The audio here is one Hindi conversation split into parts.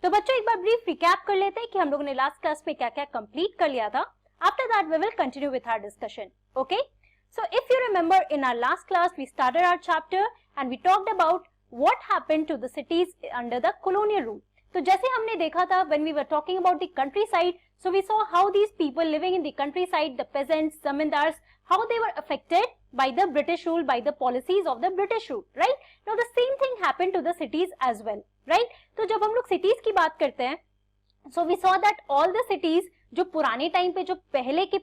तो बच्चों एक बार ब्रीफ रिकैप कर लेते हैं कि हम लोगों ने लास्ट क्लास में क्या क्या कंप्लीट कर लिया था. After that we will continue with our discussion. Okay, so if you remember in our last class we started our chapter and we talked about what happened to the cities under the colonial rule. तो जैसे हमने देखा था when we were talking about the countryside, so we saw how these people living in the countryside, the peasants, zamindars, how they were affected by the British rule, by the policies of the British rule, right? Now the same thing happened to the cities as well, right? तो जब हम लोग cities की बात करते हैं, so we saw that all the cities जो पुराने टाइम पे जो पहले के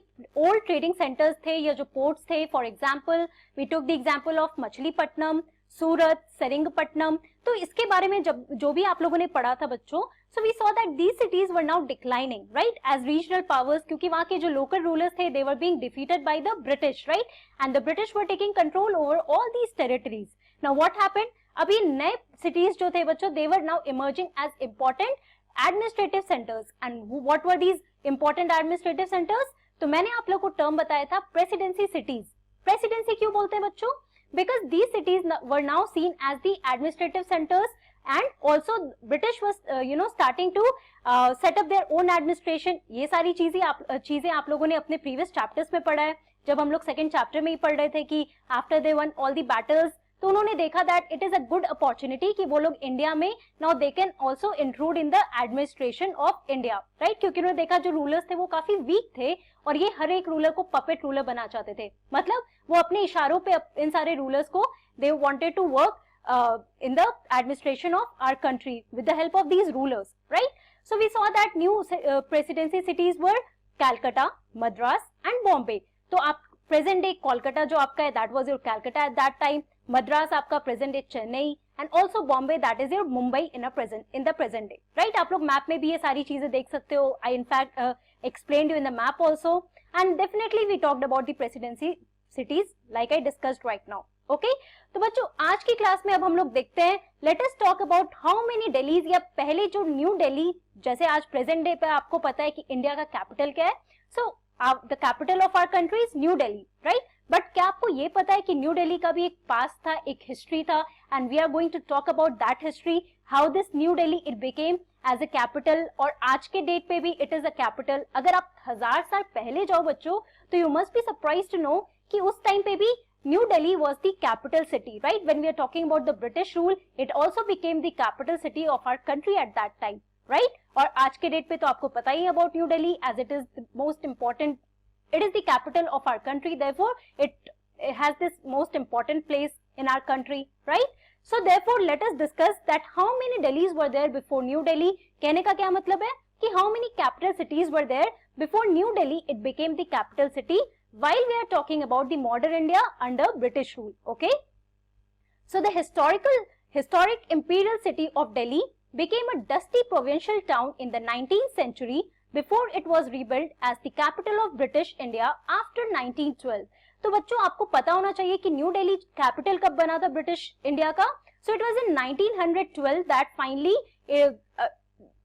ओल्ड ट्रेडिंग सेंटर्स थे या जो पोर्ट्स थे, for example we took the example of Machilipatnam, Surat, Seringapatam. तो इसके बारे में जब जो भी आप लोगों ने पढ़ा था बच्चों, so we saw that these cities were now declining, right, as regional powers, क्योंकि वहां के जो लोकल रूलर्स थे they were being defeated by the British, right, and the British were taking control over all these territories. Now what happened, अभी नए सिटीज जो थे बच्चों, they were now emerging as important administrative centres. And what were these important administrative centres? तो मैंने आप लोग को टर्म बताया था प्रेसिडेंसी सिटीज. प्रेसिडेंसी क्यों बोलते हैं बच्चों? Because these cities were now seen as the administrative centers, and also British was starting to set up their own administration. ये सारी चीजें आप लोगों ने अपने previous chapters में पढ़ा है. जब हम लोग second chapter में ही पढ़ रहे थे कि after they won all the battles, तो उन्होंने देखा that it is a good opportunity कि वो लोग इंडिया में now they can also intrude in the administration of India, right? क्योंकि उन्होंने देखा जो रूलर्स थे वो काफी वीक थे और ये हर एक रूलर को पपेट रूलर बना चाहते थे. मतलब वो अपने इशारों पे इन सारे रूलर्स को they wanted to work in the administration of our country with the help of these rulers, right? So we saw that new presidency cities were Calcutta, Madras and Bombay. तो आप प्रेजेंट डे कोलकाता जो आपका है that was your Calcutta at that time, Madras आपका present day Chennai, and also Bombay that is your Mumbai in the present day, right. आप लोग मैप में भी ये सारी चीजें देख सकते हो. I in fact explained you in the map also, and definitely we talked about the presidency cities like I discussed right now. Okay, तो बच्चों आज की क्लास में अब हम लोग देखते हैं, let us talk about how many Delhi's, या पहले जो न्यू दिल्ली, जैसे आज प्रेजेंट डे पे आपको पता है कि इंडिया का कैपिटल क्या है, सो the capital of our country is New Delhi, right? But क्या आपको ये पता है कि न्यू दिल्ली का भी एक पास्ट था, एक हिस्ट्री था, and we are going to talk about that history, how this New Delhi it became as a capital, और आज के डेट पे भी it is a capital. अगर आप 1000 साल पहले जाओ बच्चों, तो you must be surprised to know कि उस टाइम पे भी New Delhi was the capital city, right? When we are talking about the British rule, it also became the capital city of our country at that time, right? और आज के डेट पे तो आपको पता ही about New Delhi, as it is the most important, it is the capital of our country, therefore it has this most important place in our country, right? So therefore let us discuss that how many Delhis were there before New Delhi. कहने का क्या मतलब है कि how many capital cities were there before New Delhi it became the capital city, while we are talking about the modern India under British rule. Okay, so the historic imperial city of Delhi became a dusty provincial town in the 19th century before it was rebuilt as the capital of British India after 1912. तो बच्चों आपको पता होना चाहिए कि न्यू दिल्ली कैपिटल कब बना था ब्रिटिश इंडिया का. So it was in 1912 that finally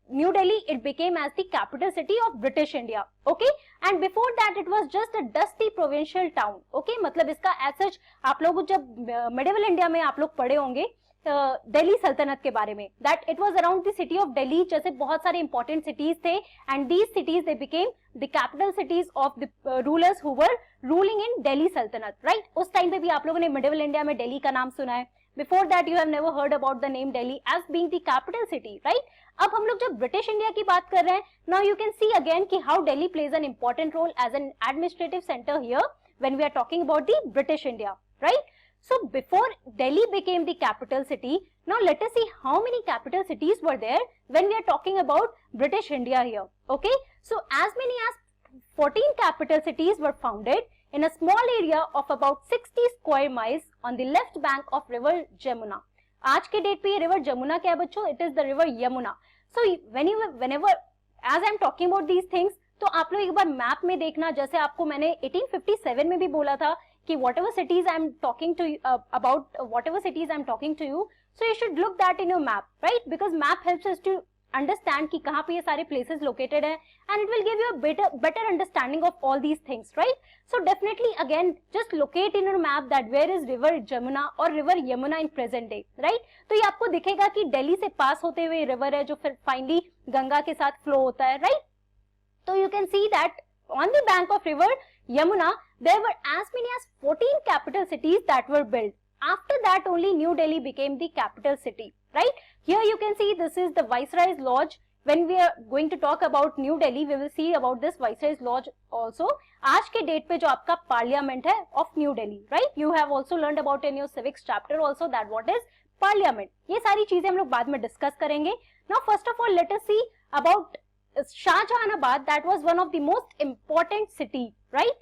New Delhi it became as the capital city of British India. Okay, and before that it was just a dusty provincial town. Okay, मतलब इसका as such आप लोग जब medieval India में आप लोग पढ़े होंगे दिल्ली सल्तनत के बारे में, that it was around the city of Delhi, जैसे बहुत सारे इंपॉर्टेंट सिटीज थे, and these cities they became the capital cities of the rulers who were ruling in Delhi सल्तनत, राइट. उस टाइम पे भी आप लोगों ने मिडिवल इंडिया में दिल्ली का नाम सुना है. Before that you have never heard about the name Delhi as being the capital city, right. अब हम लोग जब ब्रिटिश इंडिया की बात कर रहे हैं, now you can see again कि how Delhi plays an important role as an administrative centre here when we are talking about the British India, right? So before Delhi became the capital city, now let us see how many capital cities were there when we are talking about British India here. Okay, so as many as 14 capital cities were founded in a small area of about 60 square miles on the left bank of river Jamuna. आज के डेट पे ये रिवर जमुना क्या है बच्चों? It is the river Yamuna. So whenever as I am talking about these things, तो आप लोग एक बार मैप में देखना, जैसे आपको मैंने 1857 में भी बोला था कि whatever cities I am talking to you about, whatever cities I am talking to you, so you should look that in your map, right? Because map helps us to understand कि कहाँ पे ये सारे places located हैं, and it will give you a better understanding of all these things, right? So definitely again just locate in your map that where is river Jamuna or river Yamuna in present day, right? तो ये आपको दिखेगा कि दिल्ली से पास होते हुए रिवर है जो फिर फाइनली गंगा के साथ फ्लो होता है, right? तो you can see that on the bank of river Yamuna there were as many as 14 capital cities that were built. After that only New Delhi became the capital city, right? Here you can see this is the Viceroy's Lodge. When we are going to talk about New Delhi, we will see about this Viceroy's Lodge also. आज के डेट पे जो आपका पार्लियामेंट है of New Delhi, right? You have also learned about in your civics chapter also that what is parliament. ये सारी चीजें हम लोग बाद में डिस्कस करेंगे. Now first of all let us see about Shahjahanabad. That was one of the most important city, right?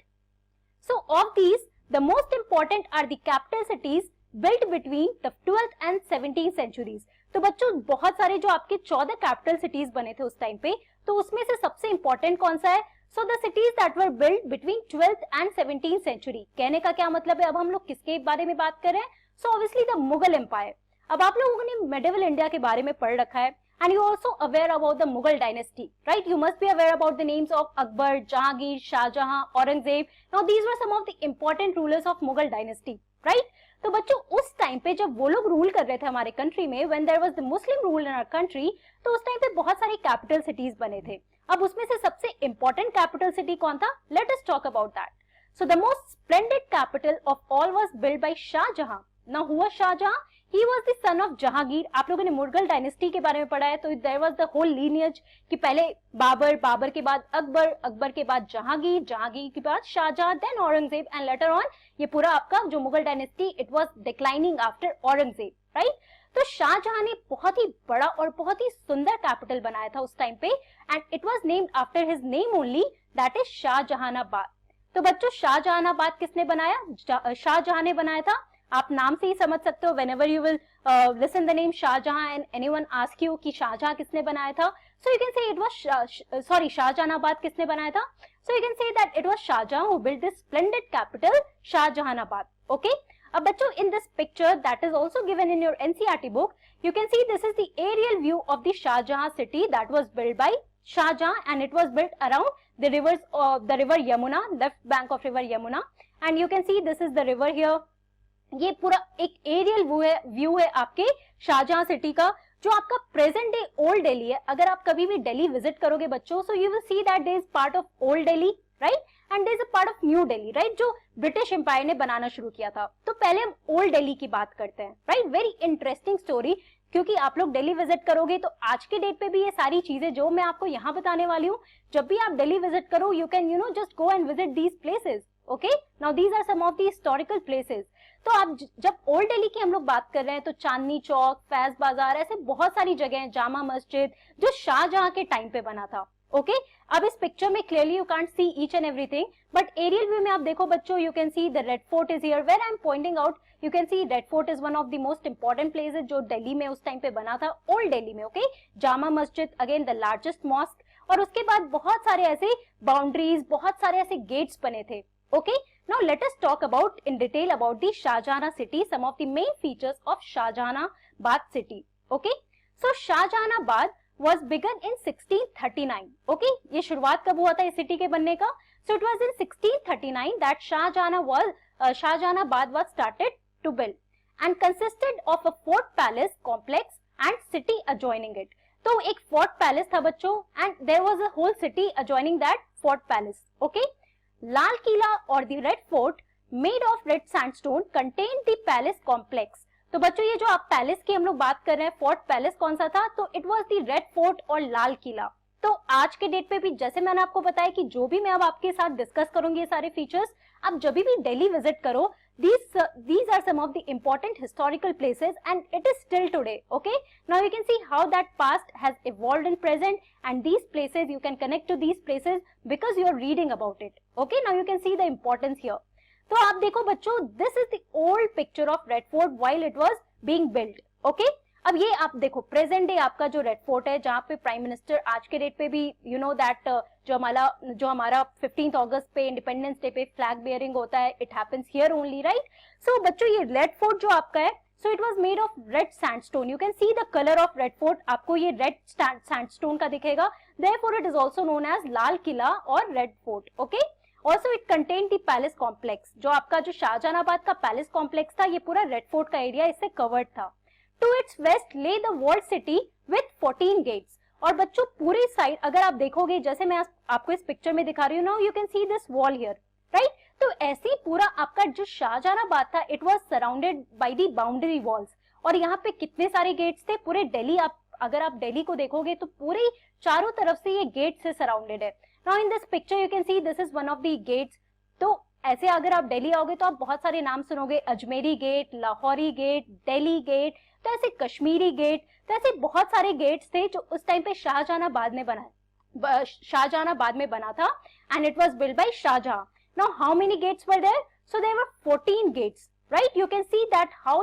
So of these, the most important are the capital cities built between the 12th and 17th centuries. तो बच्चों बहुत सारे जो आपके 14 कैपिटल सिटीज बने थे उस टाइम पे, तो उसमें से सबसे इंपॉर्टेंट कौन सा है? So the cities that were built between 12th and 17th century. कहने का क्या मतलब है? अब हम लोग किसके बारे में बात कर रहे हैं? So obviously the Mughal empire. अब आप लोगों ने मेडिवल इंडिया के बारे में पढ़ रखा है, and you also aware about the Mughal dynasty, right? You must be aware about the names of Akbar, Jahangir, Shah Jahan, Aurangzeb. Now these were some of the important rulers of Mughal dynasty, right? तो बच्चों उस टाइम पे जब वो लोग रूल कर रहे थे हमारे कंट्री में, when there was the Muslim rule in our country, तो उस टाइम पे बहुत सारे कैपिटल सिटीज बने थे. अब उसमें से सबसे इंपॉर्टेंट कैपिटल सिटी कौन था? Let us talk about that. So the most splendid capital of all was built by Shah Jahan. Now who was Shah Jahan? He was the son of Jahangir. आप लोगों ने मुगल डायनेस्टी के बारे में पढ़ा है, तो there was the whole lineage कि पहले बाबर, बाबर के बाद अकबर, अकबर के बाद जहांगीर, जहांगीर के बाद Shahjahan, then Aurangzeb, and later on ये पूरा आपका जो Mughal dynasty it was declining after Aurangzeb, right? तो शाहजहां ने बहुत ही बड़ा और बहुत ही सुंदर कैपिटल बनाया था उस टाइम पे, and it was named after his name only, that is Shahjahanabad. तो बच्चों शाहजहानाबाद किसने बनाया? शाहजहां ने बनाया था. आप नाम से ही समझ सकते हो. whenever you will listen the name Shahjahan and anyone ask you कि शाहजहां किसने बनाया था, so you can say it was Shahjahanabad किसने बनाया था? So you can say that it was Shahjahan who built this splendid capital Shahjahanabad. Okay. अब बच्चों in this picture that is also given in your NCERT book, you can see this is the aerial view of the Shahjahan city that was built by Shahjahan, and it was built around the rivers of the river Yamuna, left bank of river Yamuna, and you can see this is the river here. ये पूरा एक एरियल व्यू है आपके शाहजहां सिटी का, जो आपका प्रेजेंट डे ओल्ड दिल्ली है. अगर आप कभी भी दिल्ली विजिट करोगे बच्चों, so you will see that there is part of old Delhi, right, and there is a part of new Delhi, right, जो ब्रिटिश एम्पायर ने बनाना शुरू किया था. तो पहले हम ओल्ड दिल्ली की बात करते हैं, राइट. वेरी इंटरेस्टिंग स्टोरी, क्योंकि आप लोग दिल्ली विजिट करोगे तो आज के डेट पे भी ये सारी चीजें जो मैं आपको यहाँ बताने वाली हूँ, जब भी आप दिल्ली विजिट करो you can just go and visit these places. Okay, now these are some of the historical places. तो आप जब ओल्ड दिल्ली की हम लोग बात कर रहे हैं तो चांदनी चौक, फैज बाजार, ऐसे बहुत सारी जगह हैं, जामा मस्जिद, जो शाहजहां के टाइम पे बना था. ओके, अब इस पिक्चर में clearly you can't see each and everything, but aerial view में आप देखो बच्चों, you can see the Red Fort is here where I am pointing out. You can see Red Fort is one of the most important places जो दिल्ली में उस टाइम पे बना था, ओल्ड दिल्ली में. Okay, Jama Masjid again the largest mask, और उसके बाद बहुत सारे ऐसे बाउंड्रीज, बहुत सारे ऐसे गेट्स बने थे. Okay, now let us talk about in detail about the Shahjahanabad city, some of the main features of Shahjahanabad city. Okay, so Shahjahanabad was begun in 1639. Okay, ये शुरुआत कब हुआ था इस सिटी के बनने का? So it was in 1639 that Shahjahanabad was started to build and consisted of a fort palace complex and city adjoining it. तो एक fort palace था बच्चों, and there was a whole city adjoining that fort palace. Okay. Lal Qila और the Red fort made of red sandstone contain the palace complex. तो बच्चों ये जो आप पैलेस की हम लोग बात कर रहे हैं, फोर्ट पैलेस कौन सा था? तो it was the Red fort और लाल किला. तो आज के डेट पे भी जैसे मैंने आपको बताया कि जो भी मैं अब आपके साथ डिस्कस करूंगी ये सारे फीचर्स, आप जब भी दिल्ली विजिट करो, these are some of the important historical places and it is still today. Okay, now you can see how that past has evolved in present, and these places you can connect to these places because you are reading about it. Okay, now you can see the importance here. तो आप देखो बच्चों, this is the old picture of Red Fort while it was being built. Okay, अब ये आप देखो प्रेजेंट डे आपका जो रेड फोर्ट है, जहाँ पे प्राइम मिनिस्टर आज के डेट पे भी यू नो दैट जो हमारा 15 अगस्त पे इंडिपेंडेंस डे पे फ्लैग बेयरिंग होता है, it happens here only, right. So बच्चों ये रेड फोर्ट जो आपका है, So it was made of red sandstone. You can see the color of Red Fort. आपको ये red sandstone का दिखेगा. Therefore it is also known as Lal Qila और Red Fort. Okay. Also it contained the palace complex. जो आपका जो शाहजहानाबाद का palace complex था, ये पूरा Red Fort का एरिया इससे covered था. To its west lay the walled city with 14 gates. और बच्चों पूरी साइड अगर आप देखोगे, जैसे मैं आपको इस पिक्चर में दिखा रही हूँ ना, you can see this wall here, right? तो ऐसे ही पूरा आपका जो शाहजहानाबाद था, it was surrounded by the boundary walls. और यहाँ पे कितने सारे गेट्स थे, पूरे दिल्ली अगर आप दिल्ली को देखोगे तो पूरे चारों तरफ से ये गेट से सराउंडेड है. Now in this picture you can see this is one of the gates. तो ऐसे अगर आप दिल्ली आओगे तो आप बहुत सारे नाम सुनोगे, Ajmeri Gate, Lahori Gate, Delhi Gate, तो ऐसे कश्मीरी गेट, तो ऐसे बहुत सारे गेट्स थे जो उस टाइम पे शाहजहानाबाद में बना था. And it was build by Shah Jahan. Now, how many gates were there? So there were 14 gates, right? You can see that how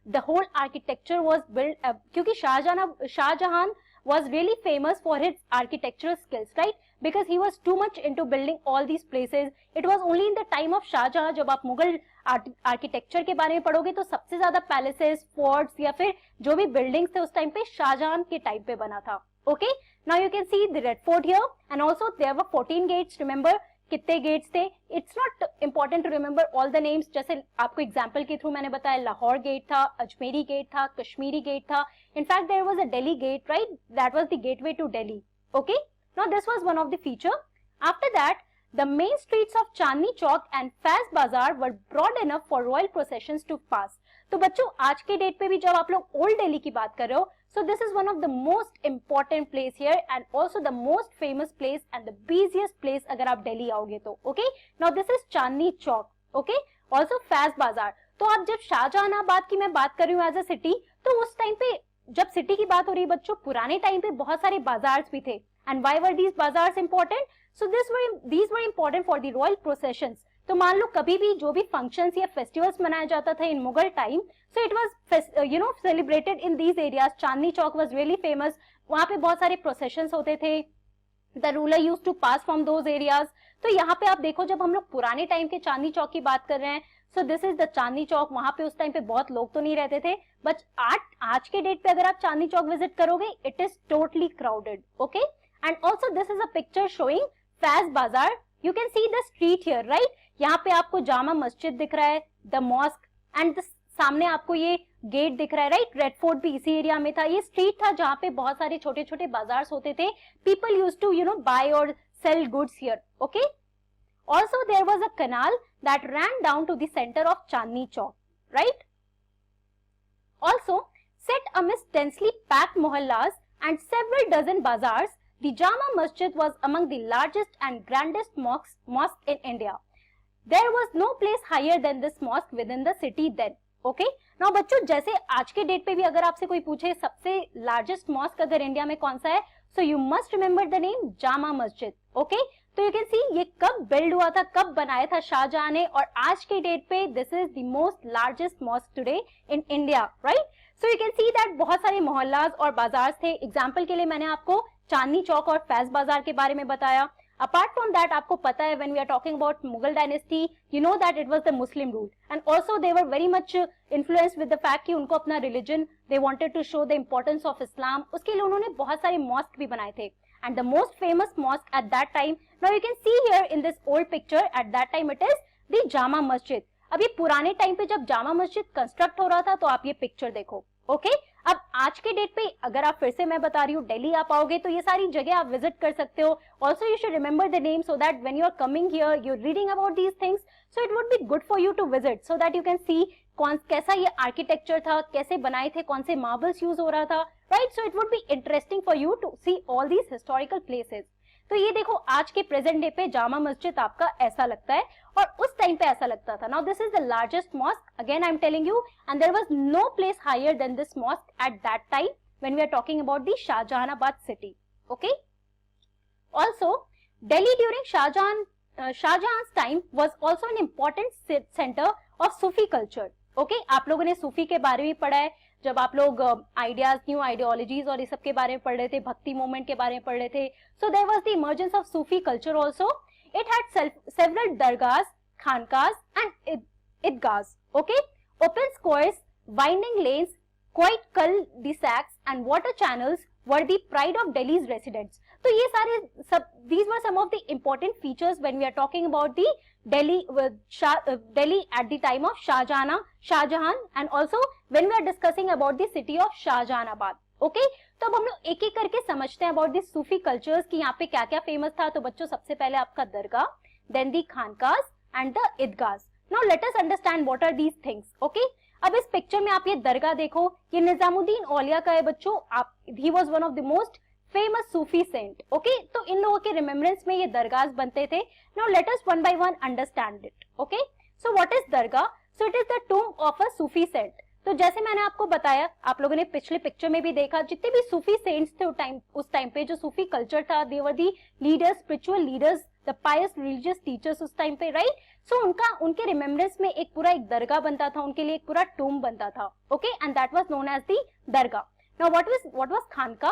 the whole architecture was built. क्योंकि Shahjahan was really famous for his architectural skills, right? Because he was too much into building all these places. It was only in the time of Shahjahan, जब आप मुगल आर्किटेक्चर के बारे में पढ़ोगे तो सबसे ज्यादा पैलेसेस, फोर्ट्स या फिर जो भी बिल्डिंग्स थे उस टाइम पे शाहजहां के टाइम पे बना था. Okay? Now you can see the Red Fort here, and also there were 14 gates. Remember? कितने गेट्स थे. It's not important to remember all the names. जैसे आपको एग्जांपल के थ्रू मैंने बताया, लाहौर गेट था, अजमेरी गेट था, कश्मीरी गेट था. In fact there was a Delhi Gate, right? That was the gateway to Delhi. Okay, now this was one of the feature. After that the main streets of Chandni Chowk and Faiz Bazaar were broad enough for royal processions to pass. तो बच्चों आज के डेट पे भी जब आप लोग ओल्ड दिल्ली की बात कर रहे हो, so this is one of the most important place here and also the most famous place and the busiest place अगर आप दिल्ली आओगे तो. Okay, now this is Chandni Chowk. Okay, also Faiz Bazaar. तो आप जब शाहजहानाबाद की मैं बात कर रही हूँ एज अ सिटी, तो उस टाइम पे जब सिटी की बात हो रही है बच्चों, पुराने टाइम पे बहुत सारे बाजार्स भी थे. And why were these bazaars important? So these were important for the royal processions. तो मान लो कभी भी जो भी फंक्शंस या फेस्टिवल्स मनाया जाता था in Mughal time, so it was celebrated in these areas. Chandni Chowk was really famous. वहाँ पे बहुत सारे processions होते थे. The ruler used to pass from those areas. तो यहाँ पे आप देखो, जब हम लोग पुराने टाइम के चांदनी चौक की बात कर रहे हैं, so this is the Chandni Chowk. वहाँ पे उस टाइम पे बहुत लोग तो नहीं रहते थे, बट आज के डेट पे अगर आप चांदनी चौक विजिट करोगे, it is totally crowded. Okay, and also this is a picture showing Faiz Bazaar. You can see the street here, right? यहाँ पे आपको जामा मस्जिद दिख रहा है, द मॉस्क, एंड सामने आपको ये गेट दिख रहा है, राइट? रेड फोर्ट भी इसी एरिया में था. ये स्ट्रीट था जहाँ पे बहुत सारे छोटे छोटे बाजार होते थे. पीपल यूज्ड टू बाय और sell goods here. Okay, also there was a canal that ran down to the centre of Chandni Chowk, right? Also set amidst densely packed mohallas and several dozen bazaars, the Jama Masjid was among the largest and grandest mosques in India. There was no place higher than this mosque within the city then. Okay? Now बच्चों, जैसे आज के डेट पे भी अगर आपसे कोई पूछे सबसे लार्जेस्ट मॉस्क अगर इंडिया में कौन सा है, so you must remember the name Jama Masjid. Okay? तो you can see ये कब बिल्ड हुआ था, कब बनाया था शाहजहां ने, और आज के डेट पे this is the most largest mosque today in India, right? So you can see that बहुत सारे मोहल्लाज और बाजार थे. एग्जाम्पल के लिए मैंने आपको चांदनी चौक और फैज बाजार के बारे में बताया. अपार्ट फ्रॉम दैट आपको पता है when we are talking about Mughal dynasty, you know that it was the Muslim rule, and also they were very much influenced with the fact कि उनको अपना religion, they wanted to show the importance of Islam. उसके लिए उन्होंने बहुत सारे मॉस्क भी बनाए थे. And the most famous mosque at that time, now you can see here in this old picture, at that time it is the Jama Masjid. अभी पुराने टाइम पे जब जामा मस्जिद कंस्ट्रक्ट हो रहा था तो आप ये पिक्चर देखो. ओके, अब आज के डेट पे अगर आप फिर से मैं बता रही हूँ दिल्ली आप आओगे तो ये सारी जगह आप विजिट कर सकते हो. Also you should remember the name so that when you are coming here you are reading about these things, so it would be good for you to visit so that you can see कैसा ये आर्किटेक्चर था, कैसे बनाए थे, कौन से मार्बल्स यूज हो रहा था, right? So it would be interesting for you to see all these historical places. तो ये देखो आज के प्रेजेंट डे पे जामा मस्जिद आपका ऐसा लगता है और उस टाइम पे ऐसा लगता था. Now this is the largest mosque, again I am telling you, and there was no place higher than this mosque at that time when we are talking about the Shahjahanabad city. Okay, also Delhi during Shahjahan's time was also an important center of Sufi culture. Okay, आप लोगों ने सूफी के बारे में पढ़ा है जब आप लोग आइडियाज, न्यू आइडियोलॉजीज और इस सब के बारे में पढ़ रहे थे, भक्ति मूवमेंट के बारे में पढ़ रहे थे. So there was the emergence of Sufi culture also. It had several दरगाहs, खानकाज एंड ईदगाहs. Okay, open squares winding lanes, quite cul-de-sacs and water channels were the pride of Delhi's residents. तो ये सारे these were some of the important features when we are talking about the Delhi at the time of Shahjahan, and also when we are discussing about the city of Shahjahanabad. Okay तो अब हम लोग एक एक करके समझते हैं अबाउट दिस सूफी कल्चर्स कि यहाँ पे क्या क्या फेमस था. तो बच्चों सबसे पहले आपका dargah, then the khanqahs and the Eidgah. Now let us understand what are these things. Okay अब इस पिक्चर में आप ये दरगाह देखो, ये निजामुद्दीन औलिया का है बच्चों. आप ही was one of the most famous Sufi saint. Okay तो इन लोगों के रिमेम्बरेंस में ये दरगाह बनते थे. Now let us one by one understand it. Okay so what is dargah? So it is the tomb of a Sufi saint. तो जैसे मैंने आपको बताया, आप लोगों ने पिछले पिक्चर में भी देखा, जितने भी सूफी सेंट्स थे उस टाइम पे जो सूफी कल्चर था, they were the leaders, spiritual leaders, the pious religious teachers उस टाइम पे, राइट. सो उनके रिमेम्बरेंस में एक पूरा एक दरगाह बनता था, उनके लिए एक पूरा टूम बनता था. Okay and that was known as the dargah. Now what was khanqah?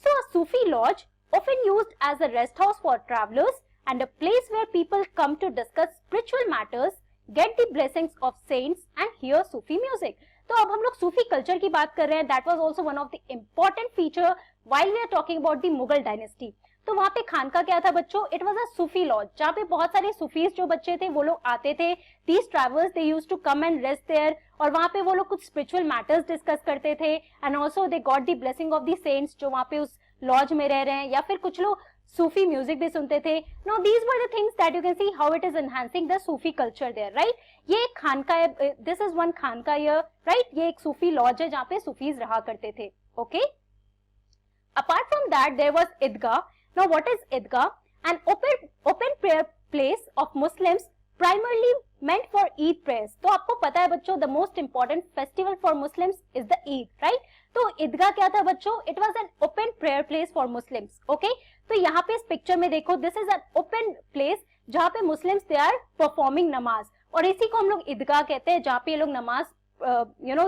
So a Sufi lodge often used as a rest house for travelers and a place where people come to discuss spiritual matters, get the blessings of saints and hear Sufi music. तो अब हम लोग सूफी कल्चर की बात कर रहे हैं. That was also one of the important feature while we are talking about the Mughal dynasty. तो वहां पे खानका क्या था बच्चों? It was a Sufi lodge, जहाँ पे बहुत सारे सूफीज जो बच्चे थे वो लोग आते थे. These travellers they used to come and rest there, और वहां पे वो लोग कुछ स्पिरिचुअल मैटर्स डिस्कस करते थे. And also they got the blessing of the saints जो वहां पे उस लॉज में रह रहे हैं, या फिर कुछ लोग सूफी म्यूजिक भी सुनते थे. No these were the things that you can see how it is enhancing the Sufi culture there, right. ये एक खानका है, this is one khanqah here, right. ये एक सूफी लॉज है जहाँ पे सूफीज रहा करते थे. Okay apart from that there was Idgah. Now what is Idgah? An open prayer place of Muslims primarily meant for Eid prayers. तो आपको पता है बच्चों, the most important festival for Muslims is the Eid, right? तो ईदगाह क्या था बच्चों? It was an open prayer place for Muslims. Okay? तो यहाँ पे इस पिक्चर में देखो, this is an open place जहाँ पे Muslims they are performing नमाज, और इसी को हम लोग ईदगाह कहते हैं, जहाँ पे ये लोग नमाज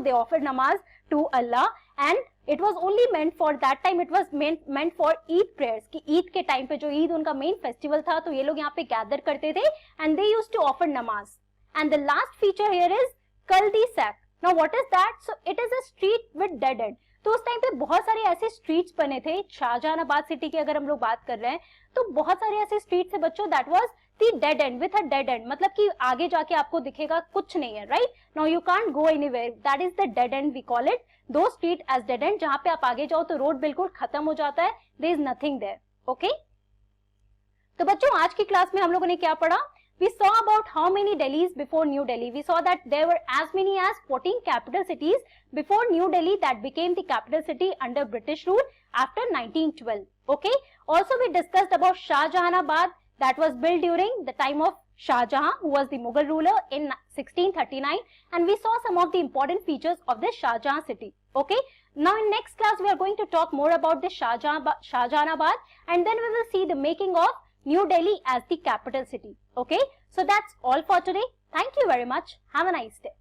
they offer namaz to Allah, and it was only meant for that time, it was meant for Eid prayers, कि ईद के टाइम पे जो ईद उनका मेन फेस्टिवल था, तो ये लोग यहाँ पे गैदर करते थे and they used to offer namaz. And the last feature here is cul-de-sac. Now what is that? So it is a street with dead end. तो उस टाइम पे बहुत सारे ऐसे स्ट्रीट्स बने थे. शाहजहानाबाद सिटी की अगर हम लोग बात कर रहे हैं तो बहुत सारे ऐसे स्ट्रीट्स है बच्चों, that was the dead end with a dead end, मतलब कि आगे जाके आपको दिखेगा कुछ नहीं है, right. Now you can't go anywhere, that is the dead end. We call it though street as dead end, जहां पे आप आगे जाओ तो रोड बिल्कुल खत्म हो जाता है, there is nothing there. Okay तो बच्चों आज की क्लास में हम लोगों ने क्या पढ़ा? We saw about how many Delhis before New Delhi. We saw that there were as many as 14 capital cities before New Delhi that became the capital city under British rule after 1912. Okay. Also we discussed about Shah Jahanabad that was built during the time of Shah Jahan, who was the Mughal ruler in 1639, and we saw some of the important features of this Shah Jahan city. Okay. Now in next class we are going to talk more about this Shah Jahanabad, and then we will see the making of New Delhi as the capital city. Okay, so that's all for today. Thank you very much. Have a nice day.